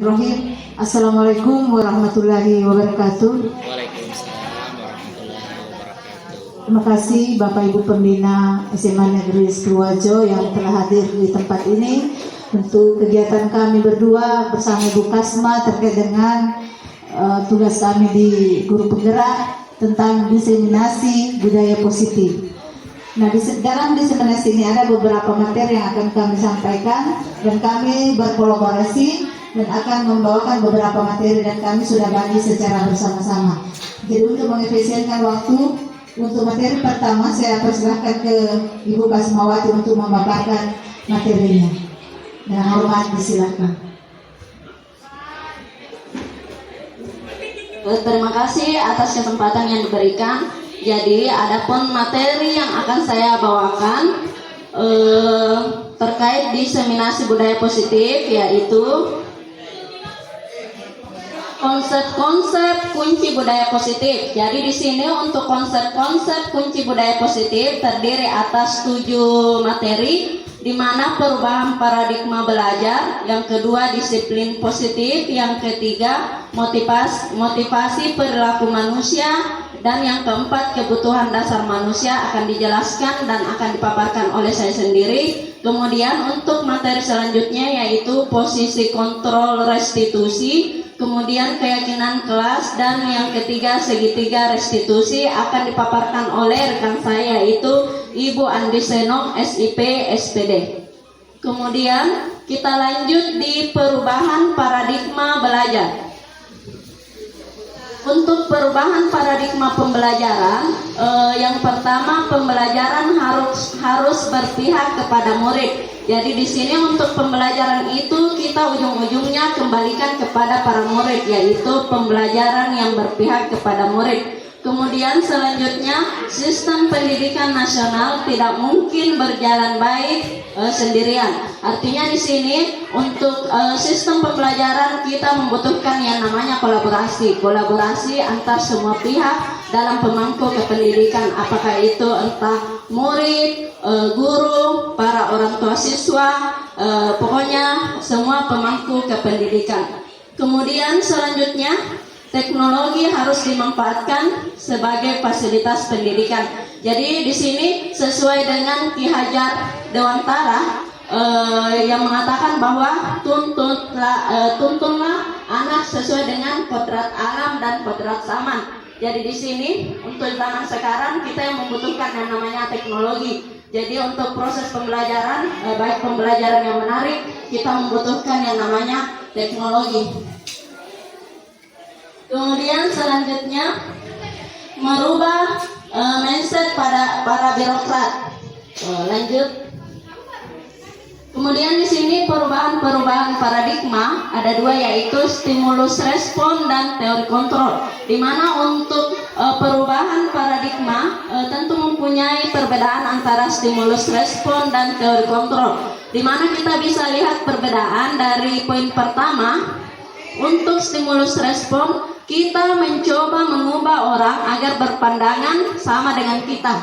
Bismillahirrahmanirrahim. Assalamualaikum warahmatullahi wabarakatuh. Waalaikumsalam warahmatullahi wabarakatuh. Terima kasih Bapak Ibu Pembina SMA Negeri Skruwajo yang telah hadir di tempat ini untuk kegiatan kami berdua bersama Ibu Kasma terkait dengan tugas kami di Guru Penggerak tentang diseminasi budaya positif. Nah, dalam diseminasi ini ada beberapa materi yang akan kami sampaikan dan kami berkolaborasi dan akan membawakan beberapa materi dan kami sudah bagi secara bersama-sama. Jadi untuk mengefisienkan waktu, untuk materi pertama saya persilahkan ke Ibu Kasmawati untuk memaparkan materinya. Dengan hormat disilakan. Terima kasih atas kesempatan yang diberikan. Jadi adapun materi yang akan saya bawakan terkait diseminasi budaya positif, yaitu konsep-konsep kunci budaya positif. Jadi di sini untuk konsep-konsep kunci budaya positif terdiri atas 7 materi, di mana perubahan paradigma belajar, yang kedua disiplin positif, yang ketiga motivasi perilaku manusia, dan yang keempat kebutuhan dasar manusia akan dijelaskan dan akan dipaparkan oleh saya sendiri. Kemudian untuk materi selanjutnya yaitu posisi kontrol restitusi, kemudian keyakinan kelas, dan yang ketiga segitiga restitusi akan dipaparkan oleh rekan saya yaitu Ibu Andi Senong SIP SPD. Kemudian kita lanjut di perubahan paradigma belajar. Untuk perubahan paradigma pembelajaran, yang pertama pembelajaran harus berpihak kepada murid. Jadi di sini untuk pembelajaran itu kita ujung-ujungnya kembalikan kepada para murid, yaitu pembelajaran yang berpihak kepada murid. Kemudian selanjutnya sistem pendidikan nasional tidak mungkin berjalan baik sendirian. Artinya di sini untuk sistem pembelajaran kita membutuhkan yang namanya kolaborasi antar semua pihak dalam pemangku kependidikan, apakah itu entah murid, guru, para orang tua siswa, pokoknya semua pemangku kependidikan. Kemudian selanjutnya teknologi harus dimanfaatkan sebagai fasilitas pendidikan. Jadi di sini sesuai dengan Ki Hajar Dewantara yang mengatakan bahwa tuntunlah anak sesuai dengan kodrat alam dan kodrat zaman. Jadi di sini untuk zaman sekarang kita yang membutuhkan yang namanya teknologi. Jadi untuk proses pembelajaran, baik pembelajaran yang menarik, kita membutuhkan yang namanya teknologi. Kemudian selanjutnya merubah mindset pada para birokrat. Lanjut. Kemudian di sini perubahan paradigma ada 2, yaitu stimulus respon dan teori kontrol. Di mana untuk perubahan paradigma tentu mempunyai perbedaan antara stimulus respon dan teori kontrol. Di mana kita bisa lihat perbedaan dari poin pertama. Untuk stimulus respon, kita mencoba mengubah orang agar berpandangan sama dengan kita.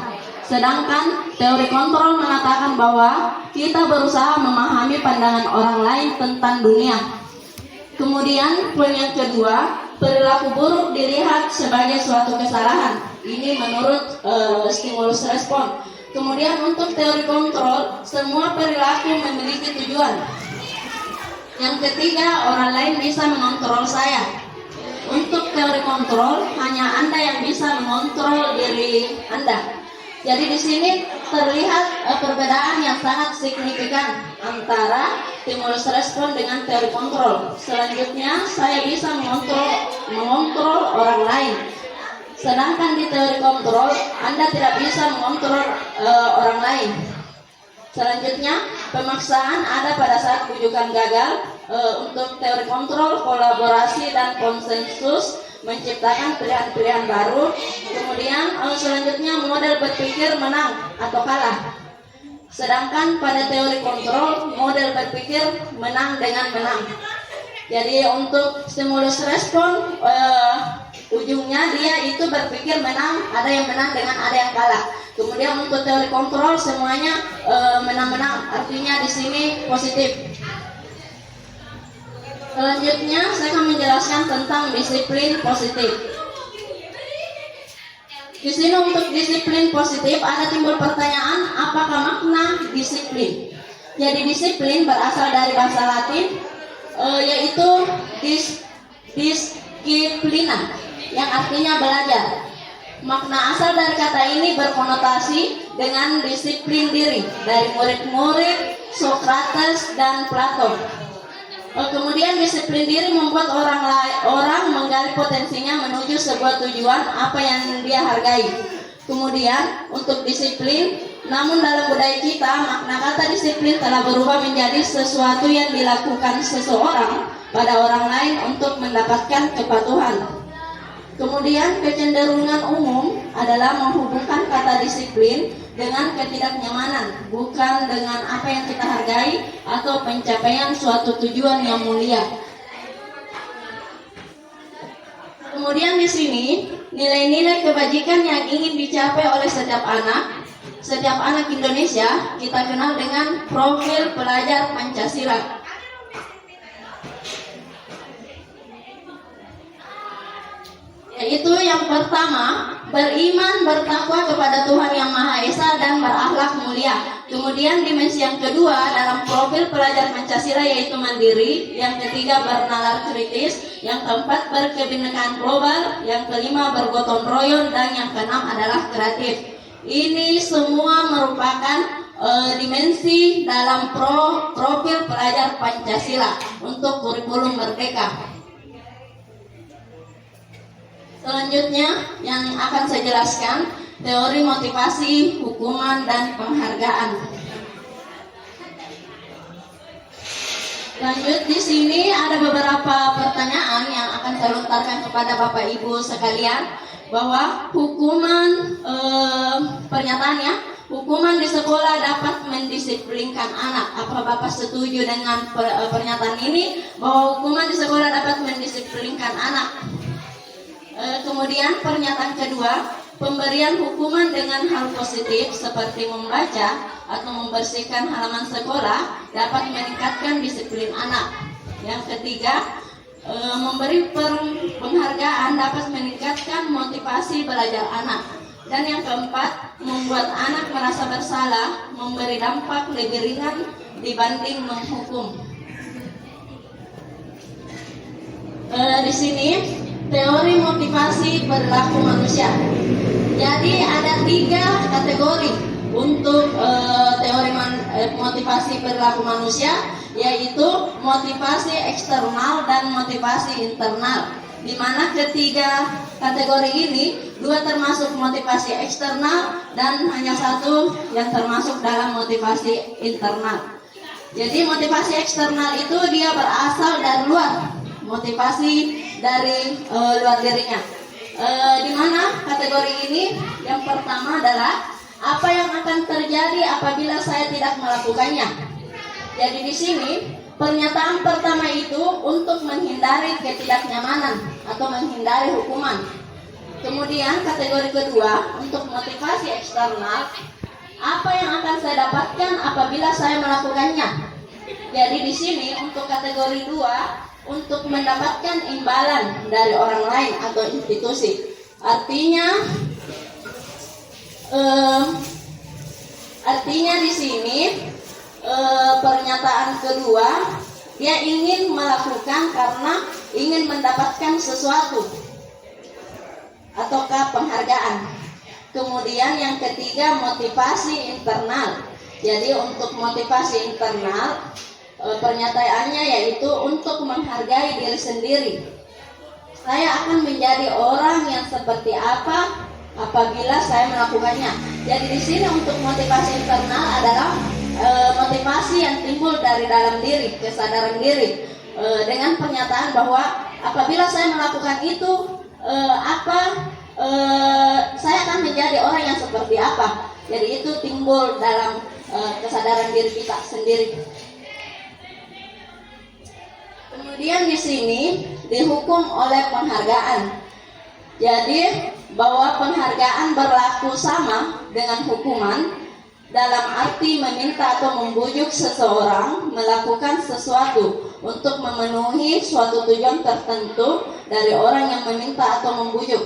Sedangkan teori kontrol mengatakan bahwa kita berusaha memahami pandangan orang lain tentang dunia. Kemudian poin yang kedua, perilaku buruk dilihat sebagai suatu kesalahan. Ini menurut stimulus respon. Kemudian untuk teori kontrol, semua perilaku memiliki tujuan. Yang ketiga, orang lain bisa mengontrol saya. Untuk teori kontrol, hanya Anda yang bisa mengontrol diri Anda. Jadi di sini terlihat perbedaan yang sangat signifikan antara stimulus respon dengan teori kontrol. Selanjutnya, saya bisa mengontrol orang lain. Sedangkan di teori kontrol, Anda tidak bisa mengontrol orang lain. Selanjutnya, pemaksaan ada pada saat bujukan gagal. Untuk teori kontrol, kolaborasi dan konsensus menciptakan pilihan-pilihan baru. Kemudian selanjutnya model berpikir menang atau kalah. Sedangkan pada teori kontrol, model berpikir menang dengan menang. Jadi untuk stimulus respon, ujungnya dia itu berpikir menang, ada yang menang dengan ada yang kalah. Kemudian untuk teori kontrol semuanya menang-menang, artinya di sini positif. Selanjutnya saya akan menjelaskan tentang disiplin positif. Di sini untuk disiplin positif ada timbul pertanyaan, apakah makna disiplin? Jadi disiplin berasal dari bahasa Latin yaitu disciplina yang artinya belajar. Makna asal dari kata ini berkonotasi dengan disiplin diri dari murid-murid Socrates dan Plato. Kemudian disiplin diri membuat orang menggali potensinya menuju sebuah tujuan apa yang dia hargai. Kemudian untuk disiplin, namun dalam budaya kita makna kata disiplin telah berubah menjadi sesuatu yang dilakukan seseorang pada orang lain untuk mendapatkan kepatuhan. Kemudian kecenderungan umum adalah menghubungkan kata disiplin dengan ketidaknyamanan, bukan dengan apa yang kita hargai atau pencapaian suatu tujuan yang mulia. Kemudian di sini nilai-nilai kebajikan yang ingin dicapai oleh setiap anak Indonesia kita kenal dengan profil pelajar Pancasila. Yaitu yang pertama, beriman bertakwa kepada Tuhan Yang Maha Esa dan berakhlak mulia. Kemudian dimensi yang kedua dalam profil pelajar Pancasila yaitu mandiri. Yang ketiga bernalar kritis. Yang keempat berkebinekaan global. Yang kelima bergotong royong. Dan yang keenam adalah kreatif. Ini semua merupakan dimensi dalam profil pelajar Pancasila untuk kurikulum merdeka. Selanjutnya yang akan saya jelaskan teori motivasi, hukuman, dan penghargaan. Lanjut di sini ada beberapa pertanyaan yang akan saya lontarkan kepada Bapak Ibu sekalian bahwa hukuman pernyataannya hukuman di sekolah dapat mendisiplinkan anak. Apa Bapak setuju dengan pernyataan ini bahwa hukuman di sekolah dapat mendisiplinkan anak? Kemudian pernyataan kedua, pemberian hukuman dengan hal positif seperti membaca atau membersihkan halaman sekolah dapat meningkatkan disiplin anak. Yang ketiga, memberi penghargaan dapat meningkatkan motivasi belajar anak. Dan yang keempat, membuat anak merasa bersalah, memberi dampak lebih ringan dibanding menghukum. Di sini teori motivasi perilaku manusia. Jadi ada 3 kategori untuk teori motivasi perilaku manusia, yaitu motivasi eksternal dan motivasi internal. Di mana ketiga kategori ini 2 termasuk motivasi eksternal dan hanya 1 yang termasuk dalam motivasi internal. Jadi motivasi eksternal itu dia berasal dari luar, motivasi dari luar dirinya. Di mana kategori ini yang pertama adalah apa yang akan terjadi apabila saya tidak melakukannya. Jadi di sini pernyataan pertama itu untuk menghindari ketidaknyamanan atau menghindari hukuman. Kemudian kategori kedua untuk motivasi eksternal, apa yang akan saya dapatkan apabila saya melakukannya. Jadi di sini untuk kategori 2 untuk mendapatkan imbalan dari orang lain atau institusi. Artinya di sini pernyataan kedua dia ingin melakukan karena ingin mendapatkan sesuatu ataukah penghargaan. Kemudian yang ketiga motivasi internal. Jadi untuk motivasi internal pernyataannya yaitu untuk menghargai diri sendiri. Saya akan menjadi orang yang seperti apa apabila saya melakukannya. Jadi di sini untuk motivasi internal adalah motivasi yang timbul dari dalam diri, kesadaran diri, dengan pernyataan bahwa apabila saya melakukan itu saya akan menjadi orang yang seperti apa. Jadi itu timbul dalam kesadaran diri kita sendiri. Kemudian di sini dihukum oleh penghargaan. Jadi bahwa penghargaan berlaku sama dengan hukuman dalam arti meminta atau membujuk seseorang melakukan sesuatu untuk memenuhi suatu tujuan tertentu dari orang yang meminta atau membujuk.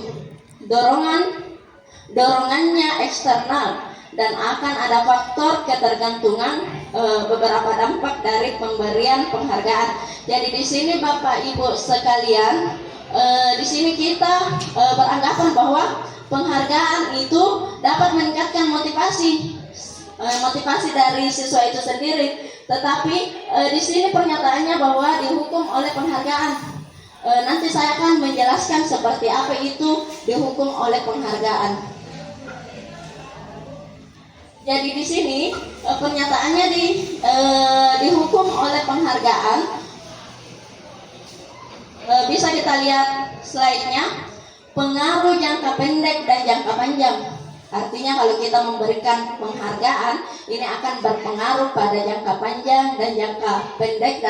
Dorongannya eksternal dan akan ada faktor ketergantungan beberapa dampak dari pemberian penghargaan. Jadi di sini Bapak Ibu sekalian, di sini kita beranggapan bahwa penghargaan itu dapat meningkatkan motivasi dari siswa itu sendiri. Tetapi di sini pernyataannya bahwa dihukum oleh penghargaan. Nanti saya akan menjelaskan seperti apa itu dihukum oleh penghargaan. Jadi di sini pernyataannya dihukum oleh penghargaan. Bisa kita lihat slide-nya, pengaruh jangka pendek dan jangka panjang. Artinya kalau kita memberikan penghargaan, ini akan berpengaruh pada jangka panjang dan jangka pendek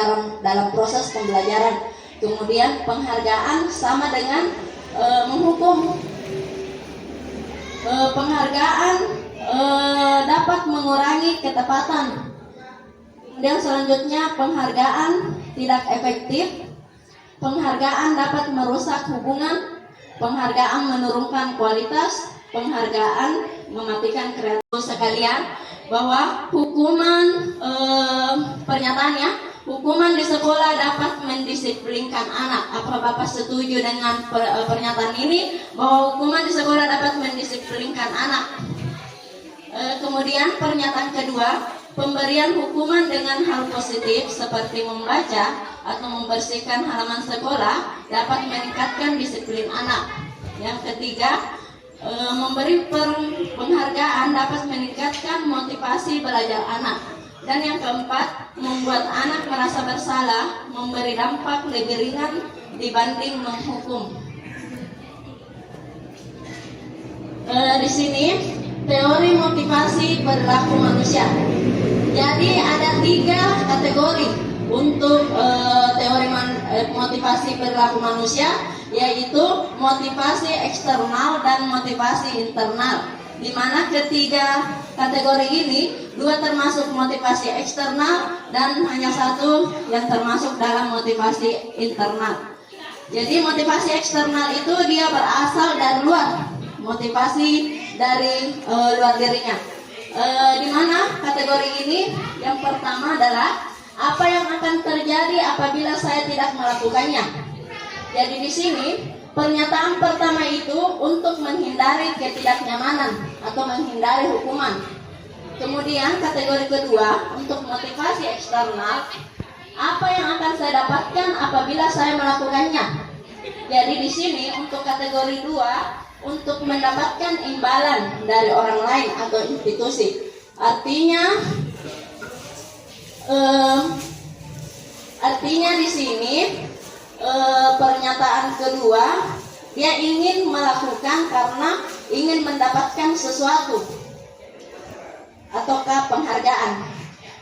dalam proses pembelajaran. Kemudian penghargaan sama dengan menghukum. Penghargaan dapat mengurangi ketepatan. Kemudian selanjutnya penghargaan tidak efektif. Penghargaan dapat merusak hubungan. Penghargaan menurunkan kualitas. Penghargaan mematikan kreativitas. Sekalian bahwa hukuman pernyataannya, hukuman di sekolah dapat mendisiplinkan anak. Apa Bapak setuju dengan pernyataan ini bahwa hukuman di sekolah dapat mendisiplinkan anak? Kemudian pernyataan kedua, pemberian hukuman dengan hal positif seperti membaca atau membersihkan halaman sekolah dapat meningkatkan disiplin anak. Yang ketiga, memberi penghargaan dapat meningkatkan motivasi belajar anak. Dan yang keempat, membuat anak merasa bersalah, memberi dampak lebih ringan dibanding menghukum. Di sini teori motivasi perilaku manusia. Jadi ada 3 kategori untuk teori motivasi perilaku manusia, yaitu motivasi eksternal dan motivasi internal. Di mana ketiga kategori ini, 2 termasuk motivasi eksternal dan hanya 1 yang termasuk dalam motivasi internal. Jadi motivasi eksternal itu dia berasal dari luar, motivasi dari luar dirinya. Di mana kategori ini yang pertama adalah apa yang akan terjadi apabila saya tidak melakukannya. Jadi di sini pernyataan pertama itu untuk menghindari ketidaknyamanan atau menghindari hukuman. Kemudian kategori kedua untuk motivasi eksternal, apa yang akan saya dapatkan apabila saya melakukannya. Jadi di sini untuk kategori 2 untuk mendapatkan imbalan dari orang lain atau institusi. Artinya di sini pernyataan kedua, dia ingin melakukan karena ingin mendapatkan sesuatu ataukah penghargaan.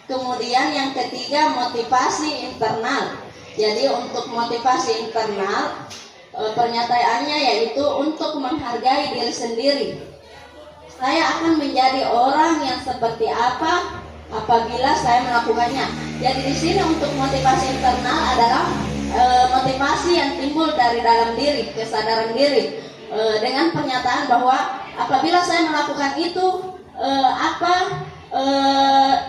Kemudian yang ketiga motivasi internal. Jadi untuk motivasi internal, pernyataannya yaitu untuk menghargai diri sendiri. Saya akan menjadi orang yang seperti apa apabila saya melakukannya. Jadi di sini untuk motivasi internal adalah motivasi yang timbul dari dalam diri, kesadaran diri, dengan pernyataan bahwa apabila saya melakukan itu,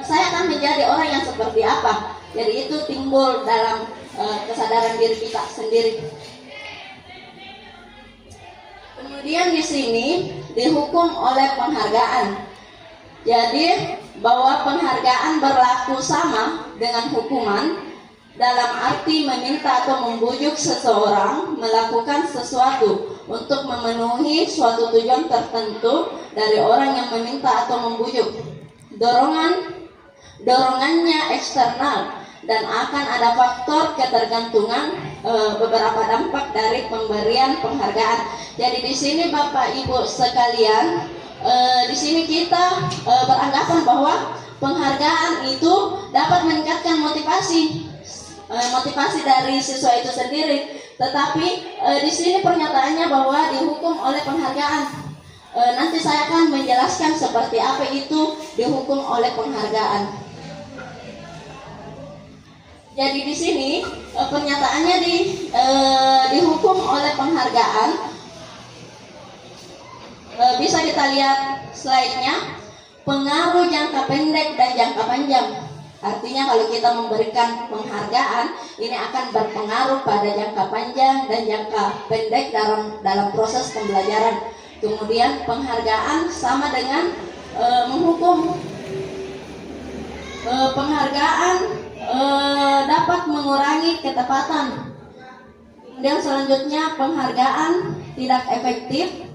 saya akan menjadi orang yang seperti apa. Jadi itu timbul dalam kesadaran diri kita sendiri. Kemudian di sini dihukum oleh penghargaan. Jadi bahwa penghargaan berlaku sama dengan hukuman dalam arti meminta atau membujuk seseorang melakukan sesuatu untuk memenuhi suatu tujuan tertentu dari orang yang meminta atau membujuk. Dorongannya eksternal dan akan ada faktor ketergantungan beberapa dampak dari pemberian penghargaan. Jadi di sini Bapak Ibu sekalian, di sini kita beranggapan bahwa penghargaan itu dapat meningkatkan motivasi dari siswa itu sendiri. Tetapi di sini pernyataannya bahwa dihukum oleh penghargaan. Nanti saya akan menjelaskan seperti apa itu dihukum oleh penghargaan. Jadi di sini pernyataannya dihukum oleh penghargaan. Bisa kita lihat slide-nya, pengaruh jangka pendek dan jangka panjang. Artinya kalau kita memberikan penghargaan, ini akan berpengaruh pada jangka panjang dan jangka pendek dalam proses pembelajaran. Kemudian penghargaan sama dengan menghukum. Penghargaan dapat mengurangi ketepatan. Kemudian selanjutnya penghargaan tidak efektif.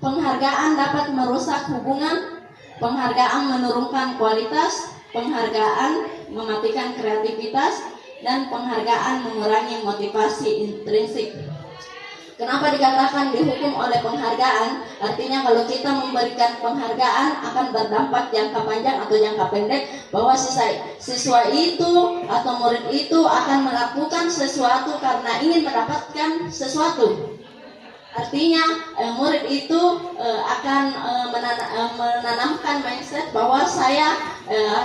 Penghargaan dapat merusak hubungan. Penghargaan menurunkan kualitas. Penghargaan mematikan kreativitas, dan penghargaan mengurangi motivasi intrinsik. Kenapa dikatakan dihukum oleh penghargaan? Artinya kalau kita memberikan penghargaan akan berdampak jangka panjang atau jangka pendek, bahwa siswa itu atau murid itu akan melakukan sesuatu karena ingin mendapatkan sesuatu. Artinya murid itu akan menanamkan mindset bahwa saya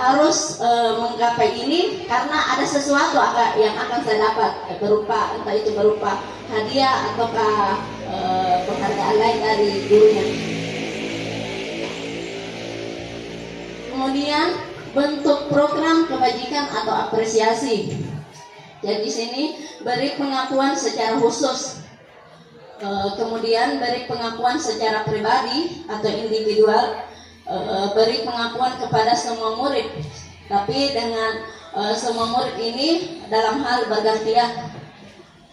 harus menggapai ini karena ada sesuatu yang akan saya dapat, berupa entah itu berupa hadiah ataukah penghargaan lain dari gurunya. Kemudian bentuk program kebajikan atau apresiasi. Jadi di sini beri pengakuan secara khusus. Kemudian beri pengakuan secara pribadi atau individual, beri pengakuan kepada semua murid, tapi dengan semua murid ini dalam hal bergantian.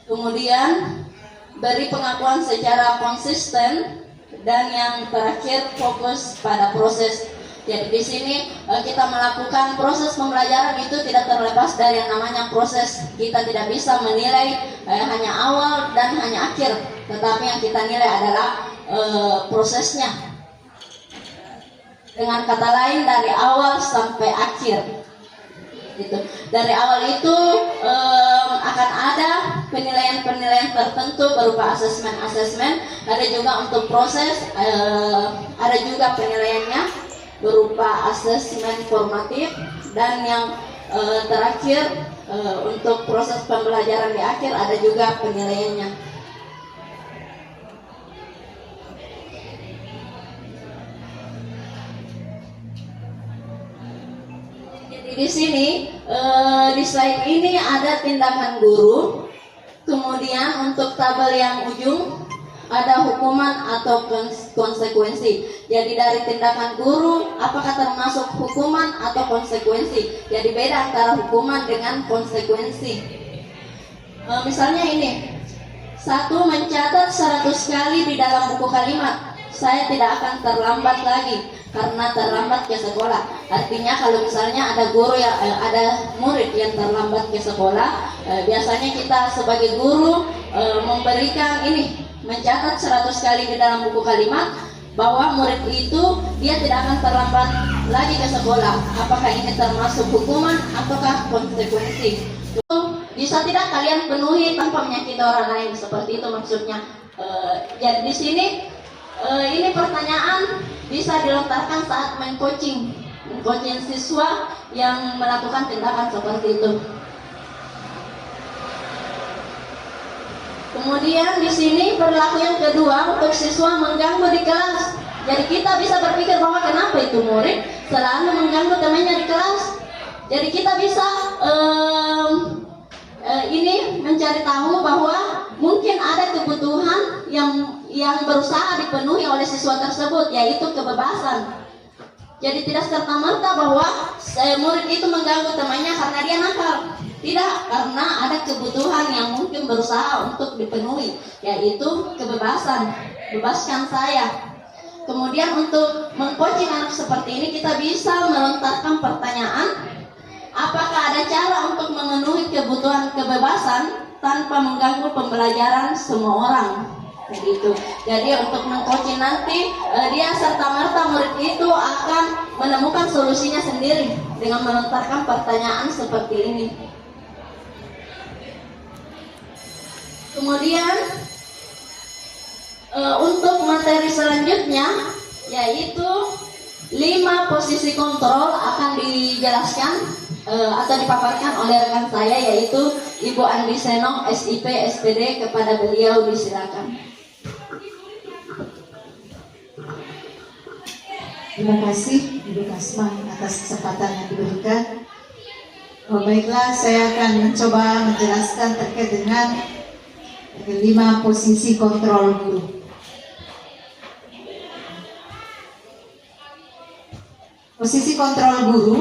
Kemudian beri pengakuan secara konsisten, dan yang terakhir fokus pada proses. Jadi di sini kita melakukan proses pembelajaran itu tidak terlepas dari yang namanya proses. Kita tidak bisa menilai hanya awal dan hanya akhir, tetapi yang kita nilai adalah prosesnya. Dengan kata lain, dari awal sampai akhir. Gitu. Dari awal itu akan ada penilaian-penilaian tertentu berupa asesmen. Ada juga untuk proses, ada juga penilaiannya berupa asesmen formatif, dan yang terakhir untuk proses pembelajaran di akhir ada juga penilaiannya. Jadi di sini di slide ini ada tindakan guru, kemudian untuk tabel yang ujung ada hukuman atau konsekuensi. Jadi dari tindakan guru apakah termasuk hukuman atau konsekuensi? Jadi beda antara hukuman dengan konsekuensi. Misalnya ini, 1. Mencatat 100 kali di dalam buku kalimat. Saya tidak akan terlambat lagi karena terlambat ke sekolah. Artinya kalau misalnya ada guru ada murid yang terlambat ke sekolah, biasanya kita sebagai guru memberikan ini, mencatat 100 kali di dalam buku kalimat bahwa murid itu dia tidak akan terlambat lagi ke sekolah. Apakah ini termasuk hukuman ataukah konsekuensi? Bisa tidak kalian penuhi tanpa menyakiti orang lain, seperti itu maksudnya. Jadi di sini ini pertanyaan bisa dilontarkan saat mengcoaching siswa yang melakukan tindakan seperti itu. Kemudian di sini perilaku yang kedua untuk siswa mengganggu di kelas. Jadi kita bisa berpikir bahwa kenapa itu murid selalu mengganggu temannya di kelas. Jadi kita bisa ini mencari tahu bahwa mungkin ada kebutuhan yang berusaha dipenuhi oleh siswa tersebut, yaitu kebebasan. Jadi tidak serta-merta bahwa murid itu mengganggu temannya karena dia nakal. Tidak, karena ada kebutuhan yang mungkin berusaha untuk dipenuhi, yaitu kebebasan. Bebaskan saya. Kemudian untuk mengcoaching anak seperti ini, kita bisa melontarkan pertanyaan, apakah ada cara untuk memenuhi kebutuhan kebebasan tanpa mengganggu pembelajaran semua orang? Begitu. Jadi untuk mengcoaching nanti, dia serta-merta murid itu akan menemukan solusinya sendiri dengan melontarkan pertanyaan seperti ini. Kemudian untuk materi selanjutnya, yaitu 5 posisi kontrol akan dijelaskan atau dipaparkan oleh rekan saya, yaitu Ibu Andi Senong, SIP, SPD. Kepada beliau disilakan. Terima kasih Ibu Kasma atas kesempatan yang diberikan. Baiklah, saya akan mencoba menjelaskan terkait dengan 5 posisi kontrol guru. Posisi kontrol guru,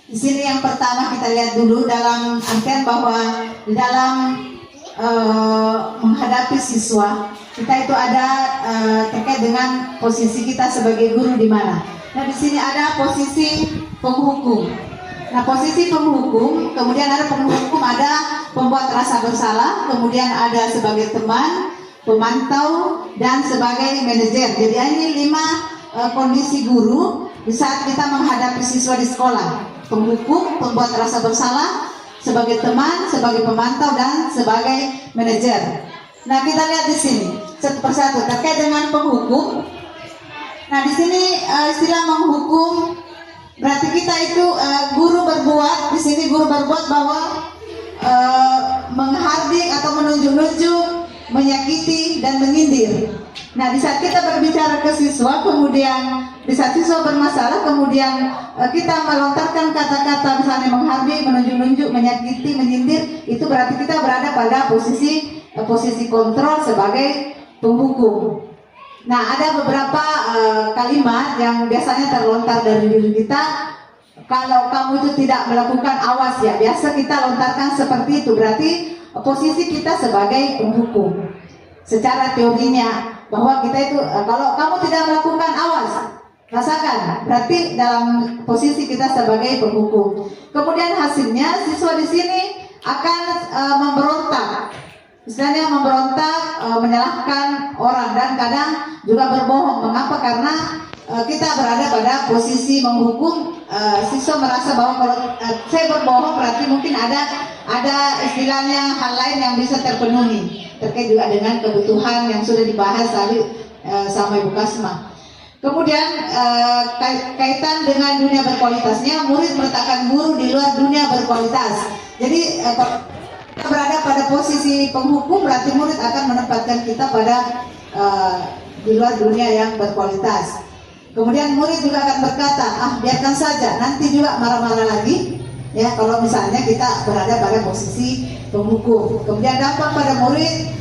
di sini yang pertama kita lihat dulu dalam artian bahwa di dalam menghadapi siswa kita itu ada terkait dengan posisi kita sebagai guru di mana. Nah, di sini ada posisi penghukum. Nah, posisi penghukum, kemudian ada penghukum, ada pembuat rasa bersalah, kemudian ada sebagai teman, pemantau, dan sebagai manajer. Jadi ini 5 kondisi guru di saat kita menghadapi siswa di sekolah: penghukum, pembuat rasa bersalah, sebagai teman, sebagai pemantau, dan sebagai manajer. Nah, kita lihat di sini satu persatu terkait dengan penghukum. Nah, di sini istilah menghukum berarti kita itu guru berbuat, di sini guru berbuat bahwa menghardik atau menunjuk-nunjuk, menyakiti dan menyindir. Nah, di saat kita berbicara ke siswa, kemudian di saat siswa bermasalah, kemudian kita melontarkan kata-kata misalnya menghardik, menunjuk-nunjuk, menyakiti, menyindir, itu berarti kita berada pada posisi kontrol sebagai penghukum. Nah, ada beberapa kalimat yang biasanya terlontar dari diri kita. Kalau kamu itu tidak melakukan, awas ya. Biasa kita lontarkan seperti itu, berarti posisi kita sebagai penghukum. Secara teorinya bahwa kita itu kalau kamu tidak melakukan, awas, rasakan, berarti dalam posisi kita sebagai penghukum. Kemudian hasilnya siswa di sini akan memberontak, misalnya memberontak, menyalahkan orang, dan kadang juga berbohong. Mengapa? Karena kita berada pada posisi menghukum. Siswa merasa bahwa kalau saya berbohong berarti mungkin ada istilahnya hal lain yang bisa terpenuhi, terkait juga dengan kebutuhan yang sudah dibahas tadi sama Ibu Kasma. Kemudian kaitan dengan dunia berkualitasnya, murid meletakkan guru di luar dunia berkualitas. Jadi kalau kita berada pada posisi penghukum, berarti murid akan menempatkan kita pada di luar dunia yang berkualitas. Kemudian murid juga akan berkata, biarkan saja, nanti juga marah-marah lagi. Ya, kalau misalnya kita berada pada posisi penghukum. Kemudian dampak pada murid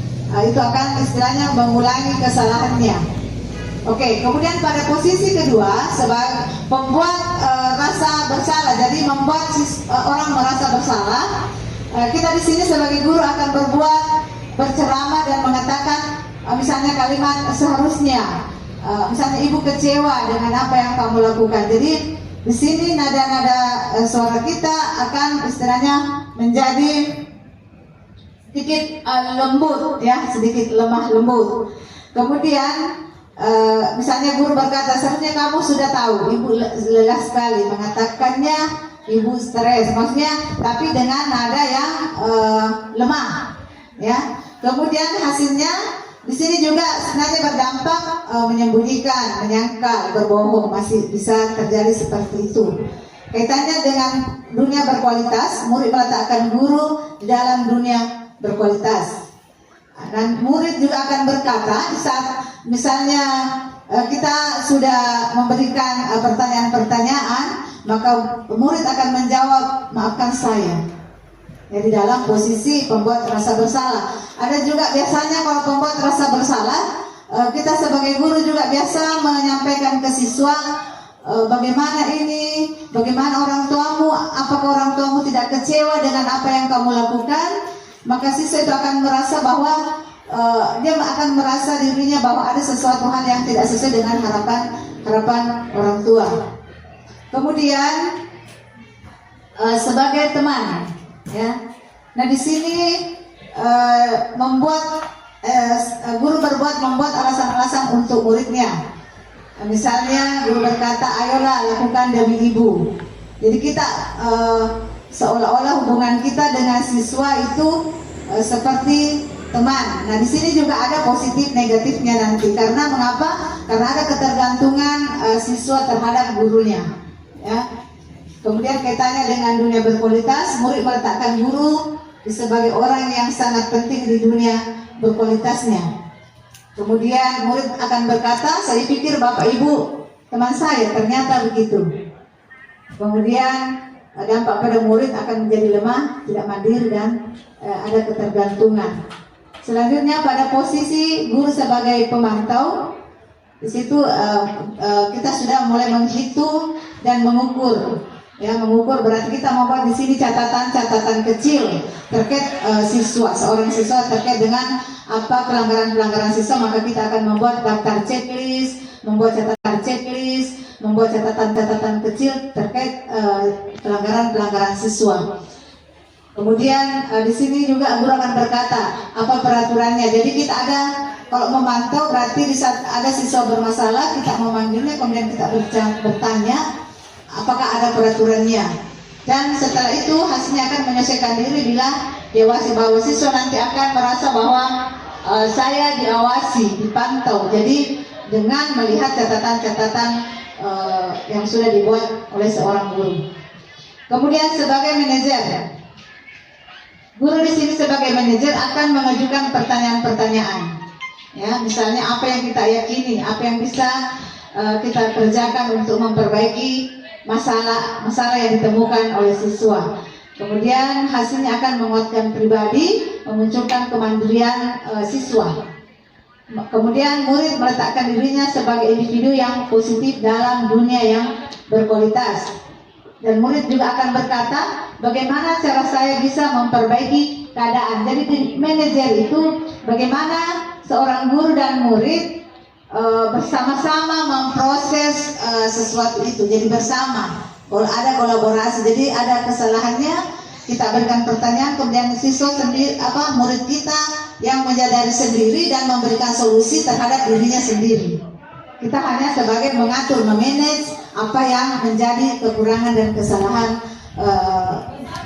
itu akan istilahnya mengulangi kesalahannya. Oke, kemudian pada posisi kedua sebagai pembuat rasa bersalah, jadi membuat orang merasa bersalah. Kita di sini sebagai guru akan berceramah dan mengatakan misalnya kalimat seharusnya, misalnya ibu kecewa dengan apa yang kamu lakukan. Jadi di sini nada-nada suara kita akan istilahnya menjadi sedikit lembut, ya, sedikit lemah lembut. Kemudian misalnya guru berkata, seharusnya kamu sudah tahu, ibu lelah sekali mengatakannya, ibu stres, maksudnya, tapi dengan nada yang lemah, ya. Kemudian hasilnya di sini juga sebenarnya berdampak menyembunyikan, menyangkal, berbohong, masih bisa terjadi seperti itu. Kaitannya dengan dunia berkualitas, murid meletakkan guru di dalam dunia berkualitas. Dan murid juga akan berkata di saat misalnya kita sudah memberikan pertanyaan-pertanyaan, maka murid akan menjawab, maafkan saya. Jadi dalam posisi pembuat rasa bersalah. Ada juga biasanya kalau pembuat rasa bersalah, kita sebagai guru juga biasa menyampaikan ke siswa, bagaimana ini, bagaimana orang tuamu, apakah orang tuamu tidak kecewa dengan apa yang kamu lakukan. Maka siswa itu akan merasa bahwa dia akan merasa dirinya bahwa ada sesuatu hal yang tidak sesuai dengan harapan orang tua. Kemudian sebagai teman, ya. Nah, di sini guru membuat alasan-alasan untuk muridnya. Misalnya guru berkata, ayolah lakukan demi ibu. Jadi kita seolah-olah hubungan kita dengan siswa itu seperti teman. Nah, di sini juga ada positif negatifnya nanti. Karena mengapa? Karena ada ketergantungan siswa terhadap gurunya. Ya. Kemudian kaitannya dengan dunia berkualitas, murid meletakkan guru sebagai orang yang sangat penting di dunia berkualitasnya. Kemudian murid akan berkata, saya pikir Bapak Ibu teman saya, ternyata begitu. Kemudian dampak pada murid akan menjadi lemah, tidak mandiri dan ada ketergantungan. Selanjutnya pada posisi guru sebagai pemantau, di situ kita sudah mulai menghitung dan mengukur. Ya, mengukur berarti kita membuat di sini catatan-catatan kecil terkait siswa, seorang siswa terkait dengan apa pelanggaran-pelanggaran siswa, maka kita akan membuat daftar checklist, membuat catatan checklist, membuat catatan-catatan kecil terkait pelanggaran-pelanggaran siswa. Kemudian di sini juga guru akan berkata apa peraturannya. Jadi kita ada, kalau memantau berarti di saat ada siswa bermasalah kita memanggilnya, kemudian kita bertanya apakah ada peraturannya. Dan setelah itu hasilnya akan menyesuaikan diri bila diawasi, bahwa siswa nanti akan merasa bahwa saya diawasi, dipantau. Jadi dengan melihat catatan-catatan yang sudah dibuat oleh seorang guru. Kemudian sebagai manajer, guru di sini sebagai manajer akan mengajukan pertanyaan-pertanyaan. Ya, misalnya apa yang kita yakini, apa yang bisa kita kerjakan untuk memperbaiki masalah yang ditemukan oleh siswa. Kemudian hasilnya akan menguatkan pribadi, memunculkan kemandirian siswa. Kemudian murid meletakkan dirinya sebagai individu yang positif dalam dunia yang berkualitas. Dan murid juga akan berkata, bagaimana cara saya bisa memperbaiki keadaan. Jadi di manajer itu bagaimana seorang guru dan murid bersama-sama memproses sesuatu itu. Jadi bersama, ada kolaborasi. Jadi ada kesalahannya, kita berikan pertanyaan, kemudian siswa sendiri, murid kita yang menyadari sendiri dan memberikan solusi terhadap dirinya sendiri. Kita hanya sebagai mengatur, memanage apa yang menjadi kekurangan dan kesalahan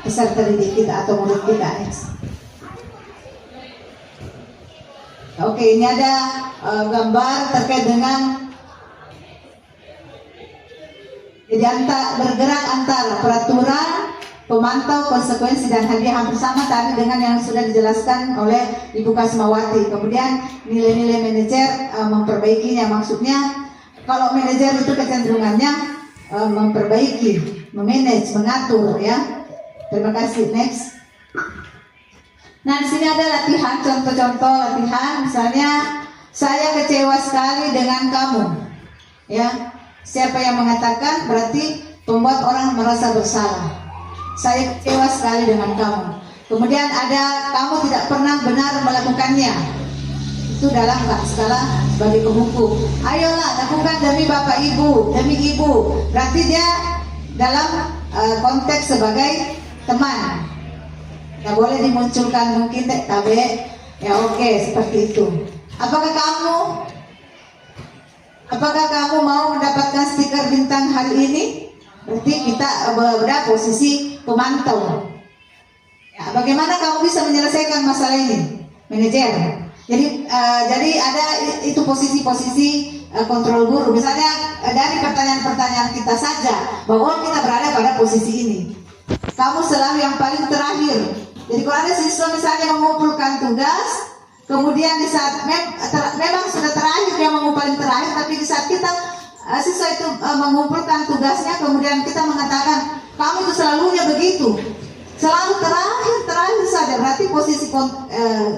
peserta didik kita atau murid kita. Oke, ini ada gambar terkait dengan bergerak antara peraturan, pemantau, konsekuensi, dan hadiah, hampir sama tadi dengan yang sudah dijelaskan oleh Ibu Kasmawati. Kemudian nilai-nilai manajer memperbaikinya, maksudnya kalau manajer itu kecenderungannya memperbaiki, memanage, mengatur, ya. Terima kasih. Next. Nah, di sini ada latihan, contoh-contoh latihan. Misalnya, saya kecewa sekali dengan kamu. Ya, siapa yang mengatakan berarti membuat orang merasa bersalah. Saya kecewa sekali dengan kamu. Kemudian ada, kamu tidak pernah benar melakukannya. Itu dalam skala sebagai penghukum. Ayolah lakukan demi Bapak Ibu, demi Ibu. Berarti dia dalam konteks sebagai teman. Ya boleh dimunculkan mungkin tabe. Ya oke, seperti itu. Apakah kamu mau mendapatkan stiker bintang hari ini? Berarti kita berada posisi pemantau. Ya, bagaimana kamu bisa menyelesaikan masalah ini? Manajer. Jadi ada itu posisi-posisi kontrol guru. Misalnya dari pertanyaan-pertanyaan kita saja bahwa kita berada pada posisi ini. Kamu selalu yang paling terakhir. Jadi kalau ada siswa misalnya mengumpulkan tugas, kemudian di saat memang sudah terakhir dia mengumpulkan terakhir, tapi di saat kita siswa itu mengumpulkan tugasnya, kemudian kita mengatakan kamu itu selalunya begitu, selalu terakhir saja. Berarti posisi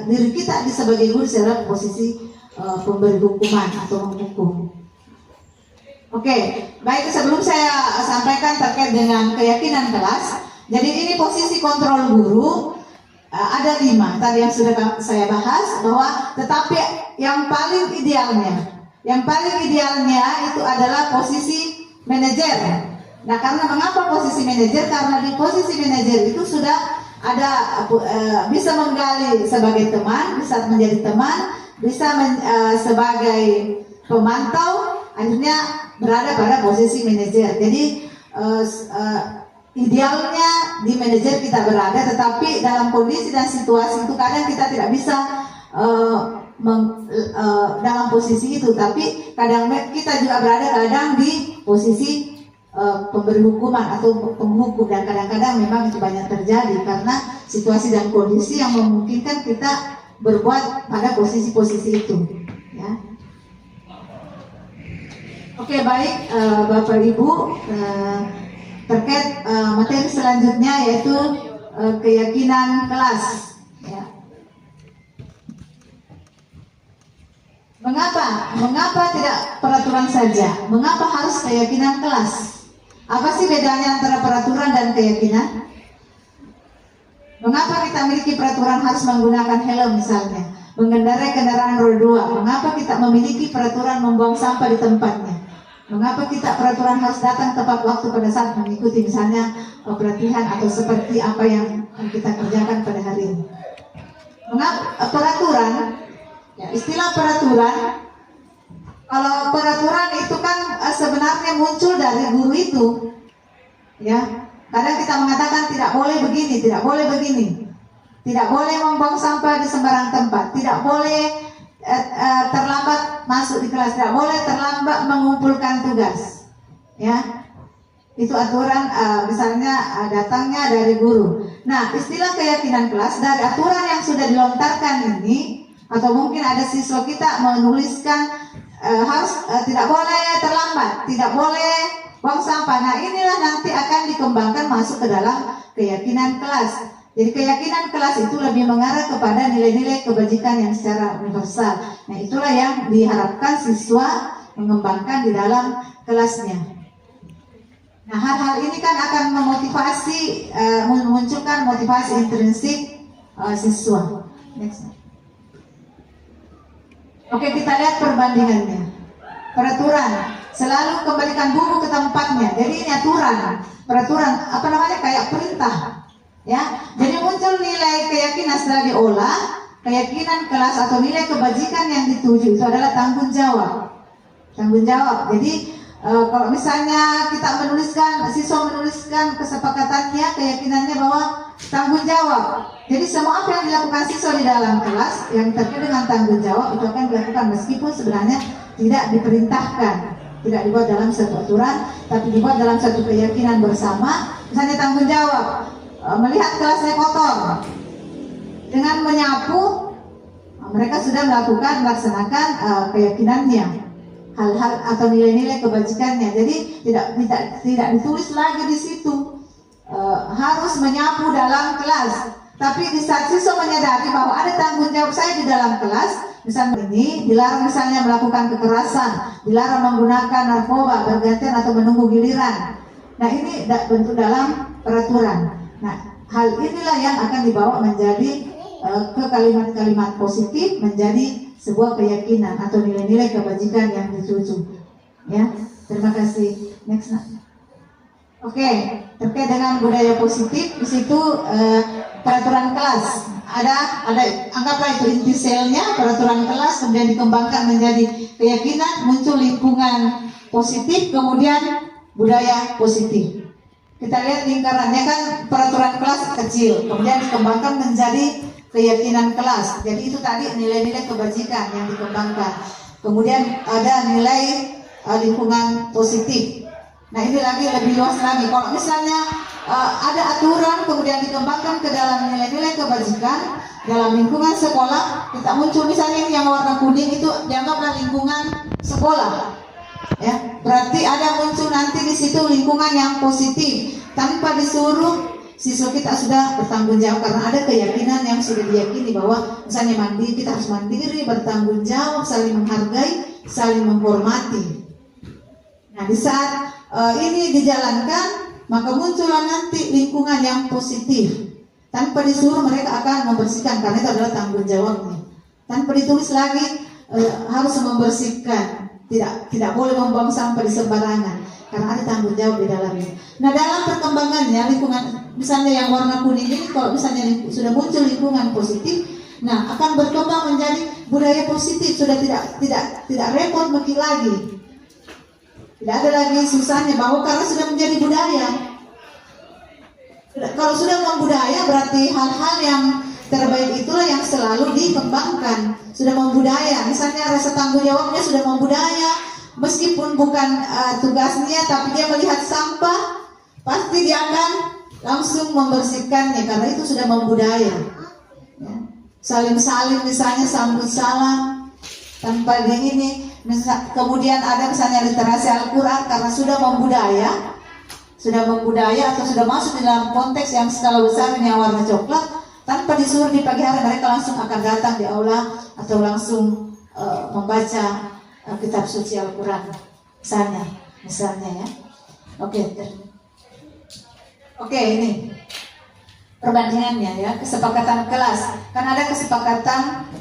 diri kita sebagai guru adalah posisi pemberi hukuman atau menghukum. Oke, baik, sebelum saya sampaikan terkait dengan keyakinan kelas, jadi ini posisi kontrol guru. Ada 5 tadi yang sudah saya bahas, bahwa tetapi yang paling idealnya itu adalah posisi manajer. Nah, karena mengapa posisi manajer? Karena di posisi manajer itu sudah ada bisa menggali sebagai teman, bisa menjadi teman, bisa sebagai pemantau, akhirnya berada pada posisi manajer. Jadi idealnya di manajer kita berada, tetapi dalam kondisi dan situasi itu kadang kita tidak bisa dalam posisi itu, tapi kadang kita juga berada kadang di posisi pemberi hukuman atau penghukum, dan kadang-kadang memang itu banyak terjadi karena situasi dan kondisi yang memungkinkan kita berbuat pada posisi-posisi itu, ya. Oke, baik, Bapak Ibu, terkait materi selanjutnya yaitu keyakinan kelas, ya. Mengapa tidak peraturan saja? Mengapa harus keyakinan kelas? Apa sih bedanya antara peraturan dan keyakinan? Mengapa kita memiliki peraturan harus menggunakan helm misalnya, mengendarai kendaraan roda 2? Mengapa kita memiliki peraturan membuang sampah di tempatnya? Mengapa kita peraturan harus datang tepat waktu pada saat mengikuti misalnya pelatihan atau seperti apa yang kita kerjakan pada hari ini? Mengapa peraturan? Ya, istilah peraturan, kalau peraturan itu kan sebenarnya muncul dari guru itu, ya. Kadang kita mengatakan tidak boleh begini, tidak boleh begini, tidak boleh membuang sampah di sembarang tempat, tidak boleh terlambat masuk di kelas, tidak boleh terlambat mengumpulkan tugas, ya. Itu aturan misalnya datangnya dari guru. Nah, istilah keyakinan kelas dari aturan yang sudah dilontarkan ini, atau mungkin ada siswa kita menuliskan harus tidak boleh terlambat, tidak boleh buang sampah. Nah, inilah nanti akan dikembangkan masuk ke dalam keyakinan kelas. Jadi keyakinan kelas itu lebih mengarah kepada nilai-nilai kebajikan yang secara universal. Nah, itulah yang diharapkan siswa mengembangkan di dalam kelasnya. Nah, hal-hal ini kan akan memotivasi, memunculkan motivasi intrinsik siswa. Next. Oke, kita lihat perbandingannya. Peraturan, selalu kembalikan buku ke tempatnya. Jadi ini aturan, peraturan, apa namanya, kayak perintah, ya. Jadi muncul nilai keyakinan setelah diolah, keyakinan kelas atau nilai kebajikan yang dituju itu adalah tanggung jawab. Tanggung jawab. Jadi kalau misalnya kita menuliskan, siswa menuliskan kesepakatannya, keyakinannya bahwa tanggung jawab. Jadi semua apa yang dilakukan siswa di dalam kelas yang terkait dengan tanggung jawab itu akan dilakukan meskipun sebenarnya tidak diperintahkan, tidak dibuat dalam satu aturan, tapi dibuat dalam satu keyakinan bersama. Misalnya tanggung jawab, melihat kelasnya kotor, dengan menyapu mereka sudah melaksanakan keyakinannya, hal-hal atau nilai-nilai kebajikannya. Jadi tidak ditulis lagi di situ harus menyapu dalam kelas. Tapi di saat siswa menyadari bahwa ada tanggung jawab saya di dalam kelas, misalnya ini dilarang misalnya melakukan kekerasan, dilarang menggunakan narkoba bergantian atau menunggu giliran. Nah, ini bentuk dalam peraturan. Nah, hal inilah yang akan dibawa menjadi ke kalimat-kalimat positif, menjadi sebuah keyakinan atau nilai-nilai kebajikan yang dituju. Ya, terima kasih. Next. Oke, terkait dengan budaya positif, di situ peraturan kelas ada anggaplah itu inti selnya, peraturan kelas kemudian dikembangkan menjadi keyakinan, muncul lingkungan positif, kemudian budaya positif. Kita lihat lingkarannya kan, peraturan kelas kecil, kemudian dikembangkan menjadi keyakinan kelas. Jadi itu tadi nilai-nilai kebajikan yang dikembangkan. Kemudian ada nilai lingkungan positif. Nah, ini lagi lebih luas lagi. Kalau misalnya ada aturan kemudian dikembangkan ke dalam nilai-nilai kebajikan dalam lingkungan sekolah, kita muncul misalnya ini yang warna kuning itu dianggaplah lingkungan sekolah. Ya, berarti ada muncul nanti di situ lingkungan yang positif tanpa disuruh. Siswa kita sudah bertanggung jawab karena ada keyakinan yang sudah diyakini bahwa misalnya kita harus mandiri, bertanggung jawab, saling menghargai, saling menghormati. Nah, di saat ini dijalankan, maka muncullah nanti lingkungan yang positif. Tanpa disuruh mereka akan membersihkan karena itu adalah tanggung jawabnya. Tanpa ditulis lagi harus membersihkan, tidak boleh membuang sampah di sembarangan karena ada tanggung jawab di dalamnya. Nah, dalam perkembangannya lingkungan misalnya yang warna kuning ini, kalau misalnya sudah muncul lingkungan positif, nah akan berkembang menjadi budaya positif. Sudah tidak repot mikir lagi. Tidak ada lagi susahnya bahwa karena sudah menjadi budaya. Kalau sudah membudaya berarti hal-hal yang terbaik itulah yang selalu dikembangkan. Sudah membudaya, misalnya rasa tanggung jawabnya sudah membudaya, meskipun bukan tugasnya, tapi dia melihat sampah, pasti dia akan langsung membersihkannya karena itu sudah membudaya. Ya. Salim-salim misalnya, sambut salam tanpa ini. Kemudian ada misalnya literasi Al-Quran karena sudah membudaya atau sudah masuk di dalam konteks yang skala besarnya warna coklat, tanpa disuruh di pagi hari mereka langsung akan datang di aula atau langsung membaca kitab suci Al-Quran misalnya ya. Oke, ini perbandingannya ya, kesepakatan kelas. Kan ada kesepakatan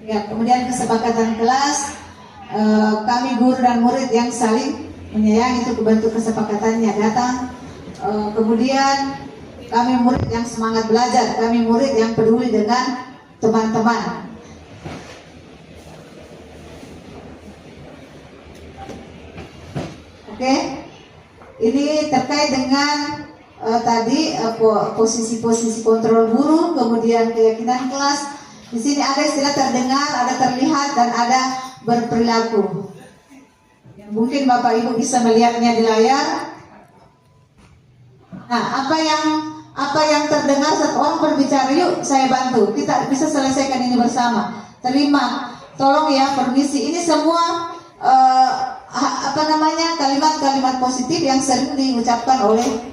ya, kemudian kesepakatan kelas, kami guru dan murid yang saling menyayangi, itu bentuk kesepakatannya datang. Kemudian kami murid yang semangat belajar, kami murid yang peduli dengan teman-teman. Oke, ini terkait dengan tadi posisi-posisi kontrol guru, kemudian keyakinan kelas. Di sini ada istilah terdengar, ada terlihat, dan ada berperilaku. Mungkin Bapak Ibu bisa melihatnya di layar. Nah, apa yang terdengar saat orang berbicara, yuk saya bantu, kita bisa selesaikan ini bersama. Terima, tolong ya, permisi. Ini semua kalimat-kalimat positif yang sering diucapkan oleh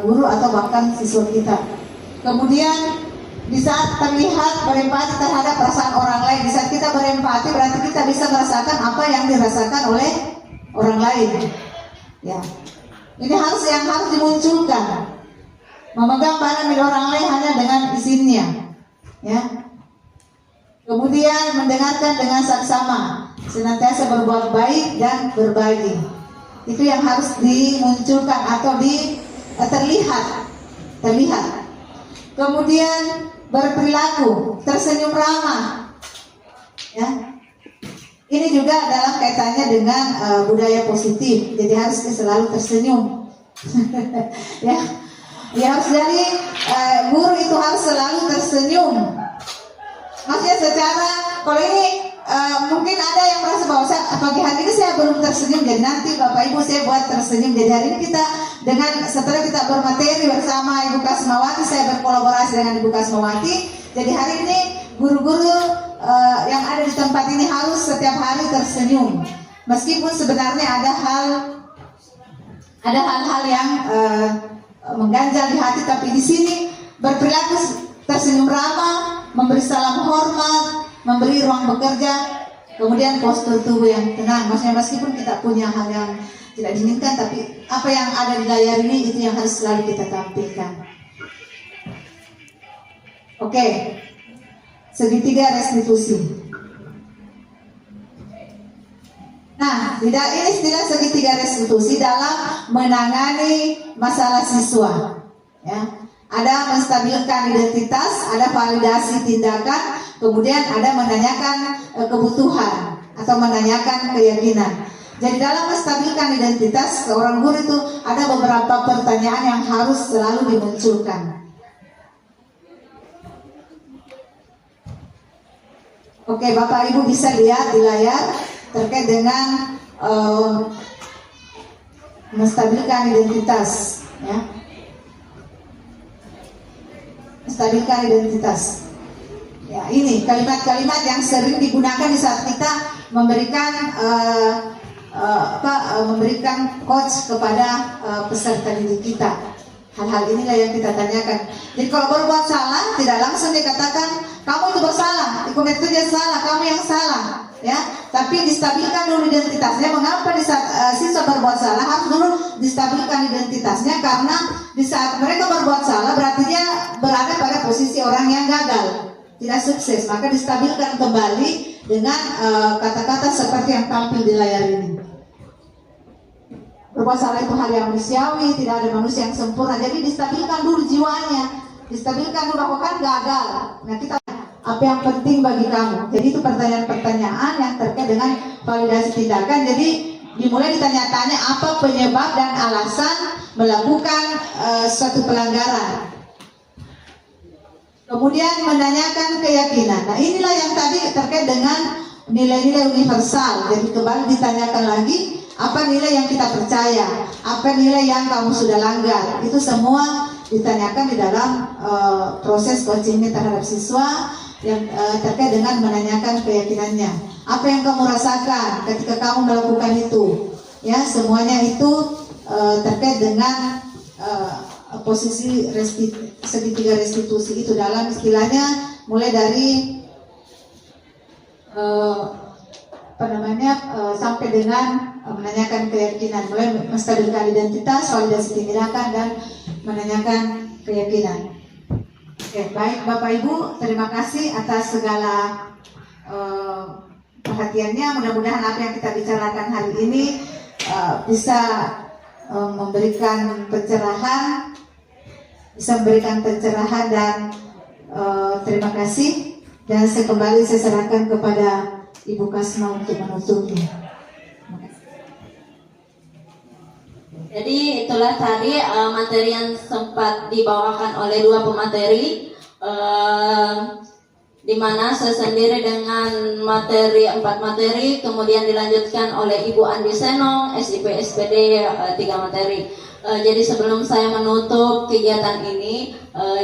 guru atau bahkan siswa kita. Kemudian di saat terlihat berempati terhadap perasaan orang lain. Di saat kita berempati berarti kita bisa merasakan apa yang dirasakan oleh orang lain. Ya, ini harus dimunculkan. Memegang barang milik orang lain hanya dengan izinnya. Ya. Kemudian mendengarkan dengan saksama, senantiasa berbuat baik dan berbagi. Itu yang harus dimunculkan atau terlihat. Kemudian berperilaku, tersenyum ramah. Ya. Ini juga dalam kaitannya dengan budaya positif. Jadi harus selalu tersenyum. Ya harus dari guru itu harus selalu tersenyum. Maksudnya secara, kalau ini mungkin ada yang merasa bahwa pagi hari ini saya belum tersenyum, jadi nanti Bapak Ibu saya buat tersenyum. Jadi hari ini kita setelah kita bermateri bersama Ibu Kasmawati, saya berkolaborasi dengan Ibu Kasmawati. Jadi hari ini guru-guru yang ada di tempat ini harus setiap hari tersenyum. Meskipun sebenarnya ada hal-hal yang mengganjal di hati, tapi di sini berperilaku tersenyum ramah, memberi salam hormat, memberi ruang bekerja, kemudian postur tubuh yang tenang. Maksudnya meskipun kita punya hal yang tidak diinginkan, tapi apa yang ada di layar ini itu yang harus selalu kita tampilkan. Oke, segitiga restitusi. Nah, ini istilah segitiga restitusi dalam menangani masalah siswa. Ya. Ada menstabilkan identitas, ada validasi tindakan, kemudian ada menanyakan kebutuhan atau menanyakan keyakinan. Jadi dalam menstabilkan identitas seorang guru itu ada beberapa pertanyaan yang harus selalu dimunculkan. Oke, Bapak Ibu bisa lihat di layar terkait dengan menstabilkan identitas, ya. Menstabilkan identitas. Ya, ini kalimat-kalimat yang sering digunakan di saat kita memberikan memberikan coach kepada peserta didik kita. Hal-hal inilah yang kita tanyakan. Jadi kalau berbuat salah, tidak langsung dikatakan kamu itu bersalah, ikut itu dia salah, kamu yang salah, ya. Tapi distabilkan dulu identitasnya. Mengapa di saat siswa berbuat salah harus dulu distabilkan identitasnya? Karena di saat mereka berbuat salah berarti dia berada pada posisi orang yang gagal, tidak sukses. Maka distabilkan kembali dengan kata-kata seperti yang tampil di layar ini. Berbuat salah itu hal yang manusiawi, tidak ada manusia yang sempurna. Jadi distabilkan dulu jiwanya, distabilkan dulu, aku kan gagal. Nah, kita apa yang penting bagi kamu? Jadi itu pertanyaan-pertanyaan yang terkait dengan validasi tindakan. Jadi dimulai ditanya-tanya apa penyebab dan alasan melakukan suatu pelanggaran. Kemudian menanyakan keyakinan. Nah, inilah yang tadi terkait dengan nilai-nilai universal. Jadi kembali ditanyakan lagi, apa nilai yang kita percaya, apa nilai yang kamu sudah langgar. Itu semua ditanyakan di dalam proses coaching terhadap siswa yang terkait dengan menanyakan keyakinannya. Apa yang kamu rasakan ketika kamu melakukan itu? Ya, semuanya itu terkait dengan posisi segitiga restitusi itu dalam istilahnya mulai dari sampai dengan menanyakan keyakinan, mulai menstabilkan identitas, validasi tindakan, dan menanyakan keyakinan. Oke, baik Bapak Ibu, terima kasih atas segala perhatiannya. Mudah-mudahan apa yang kita bicarakan hari ini bisa memberikan pencerahan, dan terima kasih. Dan kembali saya serahkan kepada Ibu Kasma untuk menutupnya. Jadi itulah tadi materi yang sempat dibawakan oleh dua pemateri, di mana saya sendiri dengan 4 materi, kemudian dilanjutkan oleh Ibu Andi Senong, SIP SPD 3 materi. Jadi sebelum saya menutup kegiatan ini,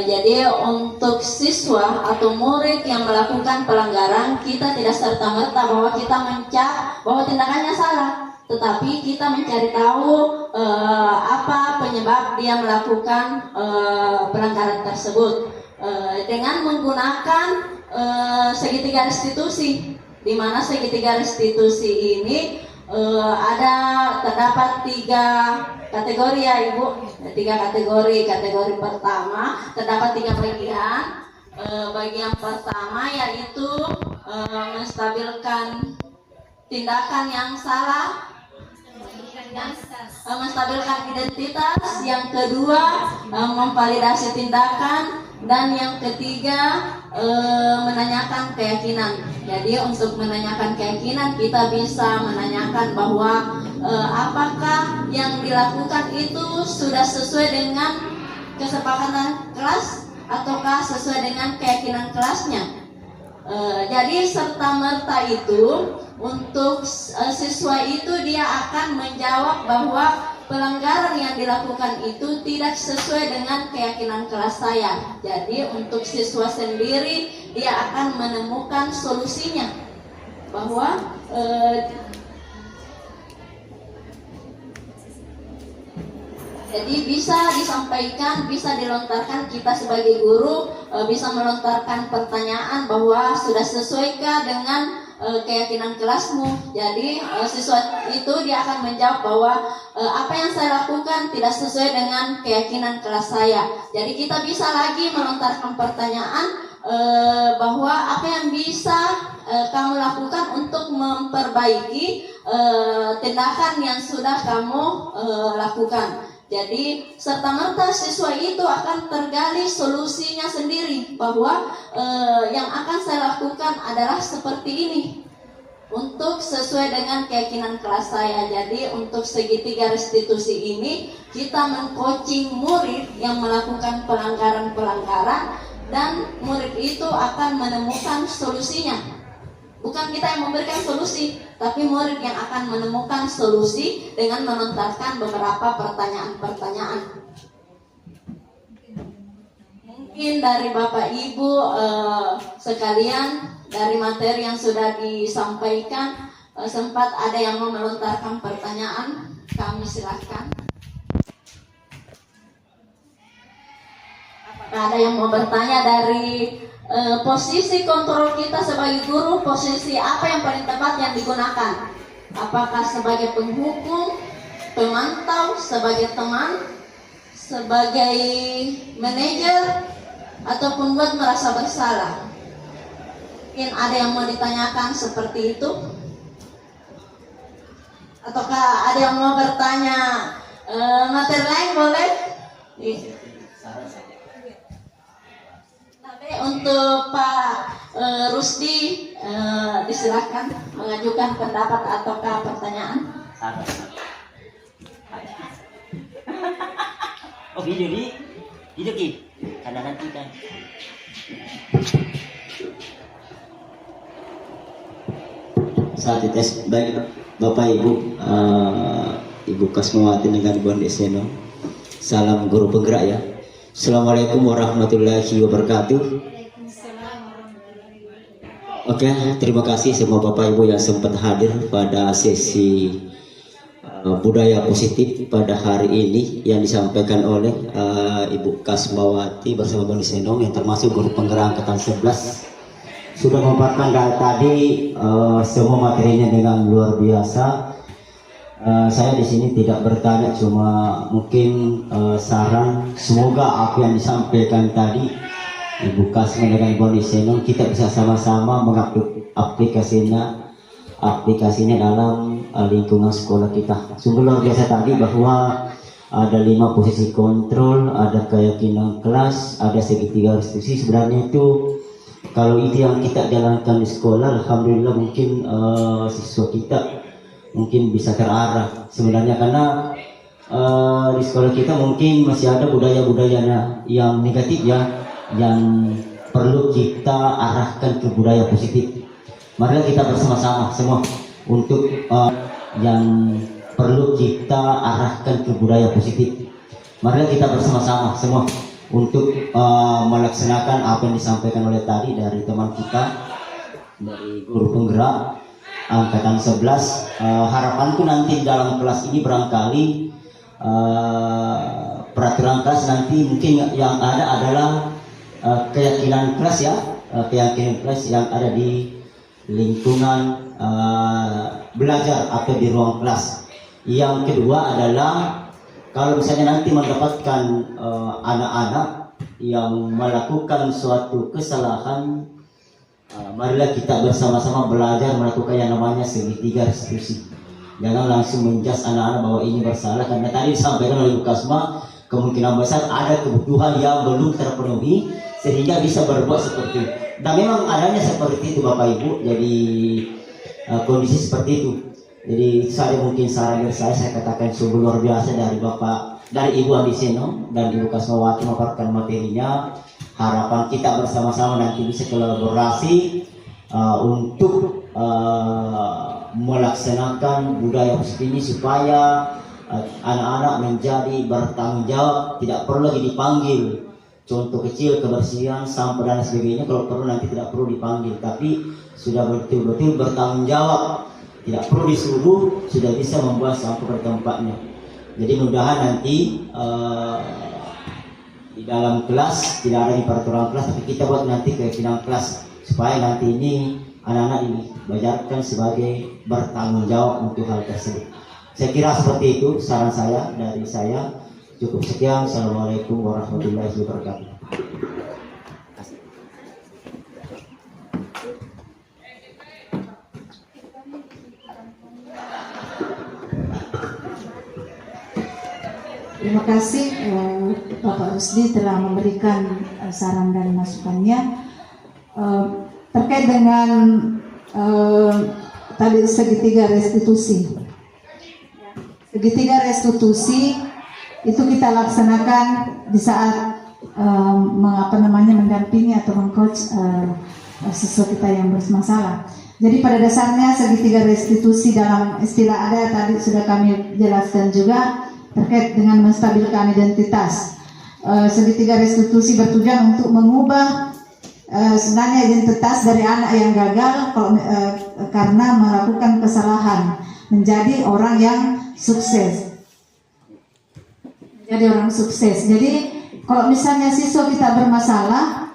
jadi untuk siswa atau murid yang melakukan pelanggaran, kita tidak serta-merta bahwa kita mencap bahwa tindakannya salah, tetapi kita mencari tahu apa penyebab dia melakukan pelanggaran tersebut dengan menggunakan segitiga restitusi, di mana segitiga restitusi ini terdapat 3 kategori ya Ibu, 3 kategori. Kategori pertama terdapat 3 bagian. Bagian pertama yaitu menstabilkan tindakan yang salah, menstabilkan identitas. Yang kedua memvalidasi tindakan, dan yang ketiga menanyakan keyakinan. Jadi untuk menanyakan keyakinan, kita bisa menanyakan bahwa apakah yang dilakukan itu sudah sesuai dengan kesepakatan kelas ataukah sesuai dengan keyakinan kelasnya. Jadi serta-merta itu untuk siswa itu dia akan menjawab bahwa pelanggaran yang dilakukan itu tidak sesuai dengan keyakinan kelas saya. Jadi untuk siswa sendiri dia akan menemukan solusinya bahwa jadi bisa disampaikan, bisa dilontarkan, kita sebagai guru bisa melontarkan pertanyaan bahwa sudah sesuaikah dengan keyakinan kelasmu. Jadi siswa itu dia akan menjawab bahwa apa yang saya lakukan tidak sesuai dengan keyakinan kelas saya. Jadi kita bisa lagi melontarkan pertanyaan bahwa apa yang bisa kamu lakukan untuk memperbaiki tindakan yang sudah kamu lakukan. Jadi serta-merta siswa itu akan tergali solusinya sendiri bahwa yang akan saya lakukan adalah seperti ini untuk sesuai dengan keyakinan kelas saya. Jadi untuk segitiga restitusi ini kita mengcoaching murid yang melakukan pelanggaran-pelanggaran, dan murid itu akan menemukan solusinya. Bukan kita yang memberikan solusi, tapi murid yang akan menemukan solusi dengan melontarkan beberapa pertanyaan-pertanyaan. Mungkin dari Bapak Ibu sekalian, dari materi yang sudah disampaikan, sempat ada yang mau melontarkan pertanyaan, kami silakan. Apakah ada yang mau bertanya dari posisi kontrol kita sebagai guru, posisi apa yang paling tepat yang digunakan? Apakah sebagai penghukum, pemantau, sebagai teman, sebagai manajer, atau pembuat merasa bersalah? Mungkin ada yang mau ditanyakan seperti itu? Ataukah ada yang mau bertanya materi lain, boleh? Untuk Pak Rusdi, disilakan mengajukan pendapat ataukah pertanyaan. video di Ki. Karena nanti kan saat tes baik Bapak Ibu, Ibu Kasmawati dengan Bu Deseno. Salam guru penggerak ya. Assalamualaikum warahmatullahi wabarakatuh. Oke, terima kasih semua Bapak Ibu yang sempat hadir pada sesi budaya positif pada hari ini yang disampaikan oleh Ibu Kasmawati bersama Bang Senong yang termasuk guru penggerak angkatan 11. Sudah memaparkan dari tadi semua materinya dengan luar biasa. Saya di sini tidak bertanya, cuma mungkin saran. Semoga apa yang disampaikan tadi Ibu Kasma dengan Ibu Senong kita bisa sama-sama mengaplikasinya dalam lingkungan sekolah kita. Sungguh luar biasa tadi bahwa ada 5 posisi kontrol, ada keyakinan kelas, ada segitiga restitusi. Sebenarnya itu kalau itu yang kita jalankan di sekolah, alhamdulillah mungkin siswa kita mungkin bisa terarah sebenarnya, karena di sekolah kita mungkin masih ada budaya-budaya yang negatif ya, yang perlu kita arahkan ke budaya positif. Mari kita bersama-sama semua untuk yang perlu kita arahkan ke budaya positif. Mari kita bersama-sama semua untuk melaksanakan apa yang disampaikan oleh tadi dari teman kita, dari guru penggerak angkatan 11. Harapanku nanti dalam kelas ini barangkali peraturan kelas nanti mungkin yang ada adalah keyakinan kelas ya, keyakinan kelas yang ada di lingkungan belajar atau di ruang kelas. Yang kedua adalah kalau misalnya nanti mendapatkan anak-anak yang melakukan suatu kesalahan, marilah kita bersama-sama belajar melakukan yang namanya segitiga restitusi. Jangan langsung menjas anak-anak bahwa ini bersalah, karena tadi disampaikan oleh Bu Kasma kemungkinan besar ada kebutuhan yang belum terpenuhi sehingga bisa berbuat seperti itu. Dan memang adanya seperti itu Bapak Ibu, jadi kondisi seperti itu. Jadi saya mungkin saran dari saya katakan sungguh luar biasa dari Ibu Andi Seno dan Ibu Kasmawati memaparkan materinya. Harapan kita bersama-sama nanti bisa kolaborasi untuk melaksanakan budaya positif ini supaya anak-anak menjadi bertanggung jawab, tidak perlu lagi dipanggil. Contoh kecil kebersihan, sampah dan sebagainya, kalau perlu nanti tidak perlu dipanggil, tapi sudah betul-betul bertanggung jawab, tidak perlu disuruh, sudah bisa membuat sampah pada tempatnya. Jadi mudah-mudahan nanti di dalam kelas tidak ada di peraturan kelas, tapi kita buat nanti keyakinan kelas supaya nanti ini anak-anak diajarkan sebagai bertanggung jawab untuk hal tersebut. Saya kira seperti itu saran saya dari saya. Cukup sekian. Assalamualaikum warahmatullahi wabarakatuh. Terima kasih Bapak Rusdi telah memberikan saran dan masukannya terkait dengan tadi segitiga restitusi. Segitiga restitusi itu kita laksanakan di saat mendampingi atau mengcoach siswa kita yang bermasalah. Jadi pada dasarnya segitiga restitusi dalam istilah ada tadi sudah kami jelaskan juga terkait dengan menstabilkan identitas. Segitiga restitusi bertujuan untuk mengubah sebenarnya identitas dari anak yang gagal karena melakukan kesalahan menjadi orang yang sukses. Jadi kalau misalnya siswa kita bermasalah,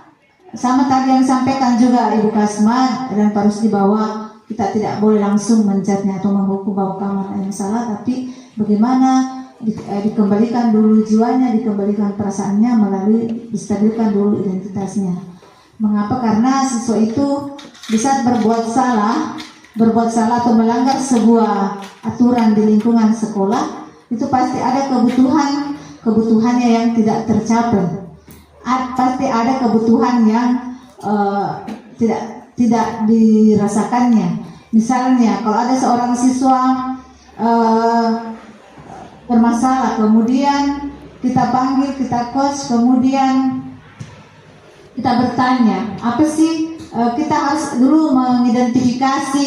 sama tadi yang disampaikan juga Ibu Kasma dan Pak Rusdi bahwa kita tidak boleh langsung menjatnya atau menghukum bahwa kamu yang salah, tapi bagaimana dikembalikan dulu jiwanya, dikembalikan perasaannya melalui distabilkan dulu identitasnya. Mengapa? Karena siswa itu bisa berbuat salah atau melanggar sebuah aturan di lingkungan sekolah, itu pasti ada kebutuhannya yang tidak tercapai. Pasti ada kebutuhan yang tidak dirasakannya. Misalnya kalau ada seorang siswa bermasalah, kemudian kita panggil, kita coach, kemudian kita bertanya, apa sih kita harus dulu mengidentifikasi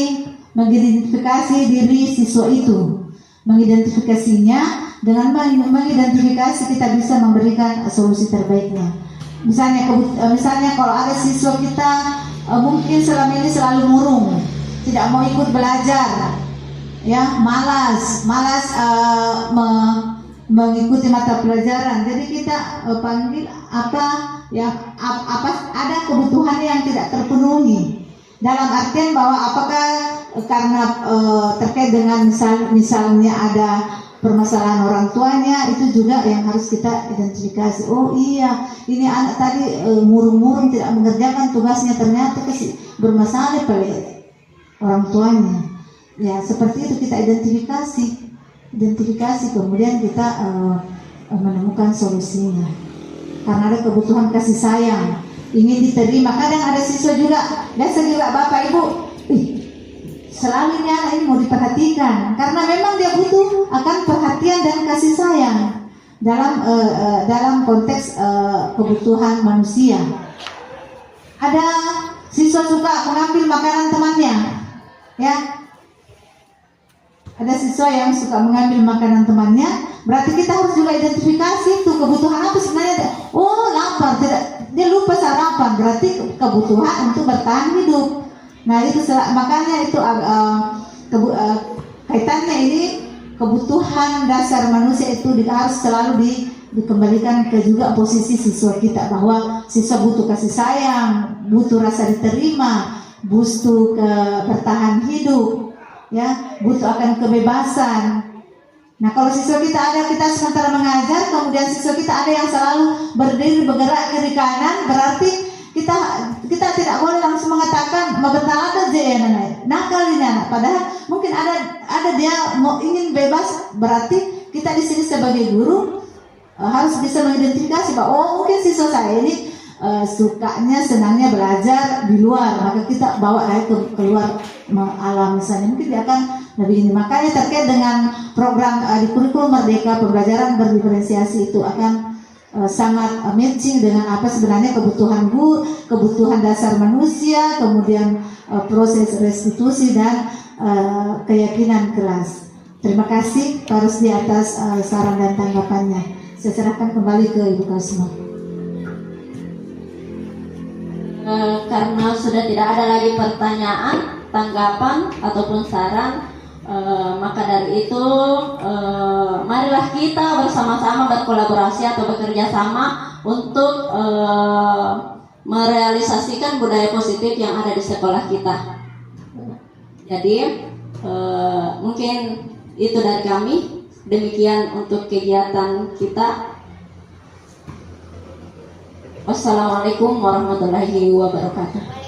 diri siswa itu, mengidentifikasinya. Dengan mengidentifikasi kita bisa memberikan solusi terbaiknya. Misalnya kalau ada siswa kita mungkin selama ini selalu murung, tidak mau ikut belajar, ya malas mengikuti mata pelajaran. Jadi kita panggil apa ada kebutuhan yang tidak terpenuhi. Dalam artian bahwa apakah karena terkait dengan misalnya ada permasalahan orang tuanya, itu juga yang harus kita identifikasi. Oh iya, ini anak tadi murung-murung tidak mengerjakan tugasnya, ternyata bermasalah pada orang tuanya. Ya seperti itu kita identifikasi, kemudian kita menemukan solusinya. Karena ada kebutuhan kasih sayang, ingin diterima. Kadang ada siswa juga, biasa juga bapak ibu, selalu ini anak ini mau diperhatikan, karena memang dia butuh akan perhatian dan kasih sayang dalam konteks kebutuhan manusia. Ada siswa suka mengambil makanan temannya, ya. Ada siswa yang suka mengambil makanan temannya, berarti kita harus juga identifikasi tuh kebutuhan apa sebenarnya. Oh lapar, dia lupa sarapan, berarti kebutuhan untuk bertahan hidup. Nah itu makanya itu kaitannya ini kebutuhan dasar manusia itu harus selalu dikembalikan ke juga posisi siswa kita, bahwa siswa butuh kasih sayang, butuh rasa diterima, butuh bertahan hidup, ya, butuh akan kebebasan. Nah kalau siswa kita sementara mengajar, kemudian siswa kita ada yang selalu berdiri bergerak kiri kanan, berarti kita tidak boleh langsung mengatakan mau bentar aja ya nakal ini anak. Padahal mungkin ada dia mau ingin bebas, berarti kita di sini sebagai guru harus bisa mengidentifikasi bahwa oh mungkin siswa saya ini senangnya belajar di luar, maka kita bawa keluar alam misalnya, mungkin dia akan lebih ini. Makanya terkait dengan program di kurikulum Merdeka, pembelajaran berdiferensiasi itu akan sangat matching dengan apa sebenarnya kebutuhan dasar manusia, kemudian proses restitusi dan keyakinan kelas. Terima kasih Pak Rusdi atas saran dan tanggapannya. Saya serahkan kembali ke Ibu Kasma. Karena sudah tidak ada lagi pertanyaan, tanggapan ataupun saran, maka dari itu marilah kita bersama-sama berkolaborasi atau bekerja sama untuk merealisasikan budaya positif yang ada di sekolah kita. Jadi mungkin itu dari kami. Demikian untuk kegiatan kita. Wassalamualaikum warahmatullahi wabarakatuh.